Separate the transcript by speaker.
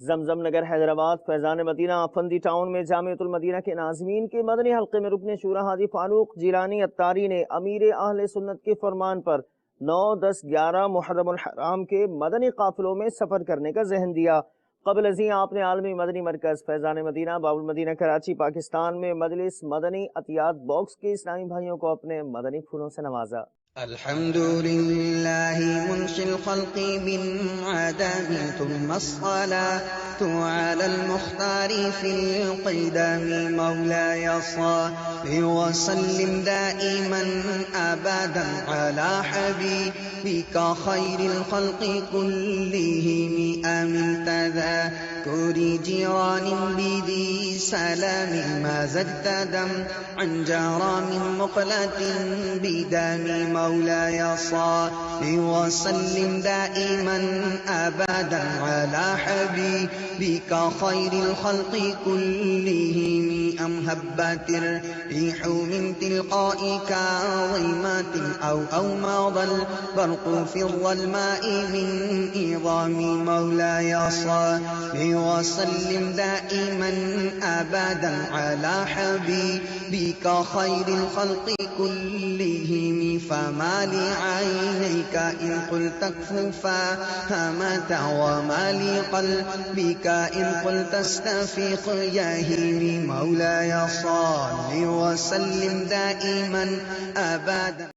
Speaker 1: जमजम नगर Hyderabad Faizan Medina फंदी town में Jamiatul Medina के नाज़मीन के मदनी हल्के में रुकने शूरा हाजी फारूक जिलानी अत्तारी ने अमीर अहले सुन्नत के फरमान पर 9, 10, 11 मुहर्रमुल हराम के मदनी काफिलों में सफर करने का जहन दिया। कबल अज़ीं आपने आलमी मदनी मरकज फैजान मदीना बाबुल मदीना कराची पाकिस्तान में मजलिस मदनी अतियात बॉक्स के इस्लामी भाइयों को अपने मदनी फूलों से नवाजा।
Speaker 2: अल्हम्दुलिल्लाहि मुंशिल खल्क़ि बिन आदमी तुम्मा अस्सलातु अलल मुख्तारि फिल क़िदमी मौलाय सल्लि व सल्लिम दाइमन अबदन अला हबीबिका खैरिल खल्क़ि कुल्लिहिम आमिन तज़ाकुरि जिरानिन बिदी सलामिन मा ज़दत दमअन जरा मिन मुक़लतिन बिदमी मौलाय सल्लि व सल्लिम दाइमन अबदन अला हबीबिका खैरिल खल्क़ि कुल्लिहिम अम हब्बतिर रिहु मिन तिलक़ाइ काज़िमतिन औ मादल बर्क़ु फि ज़ल्माइ मिन इज़ामी मौलाय सल्लि व सल्लिम दाइमन अबदन अला हबीबिका खैरिल खल्क़ि कुल्लिहिम फमा लिዐैनैका इन क़ुल्त अक्फुफा हमता वमा लिक़ल्बिका इन क़ुल्त अस्तफ़िक़ यहीमी मौलाय सल्लि व सल्लिम दाइमन अबदन।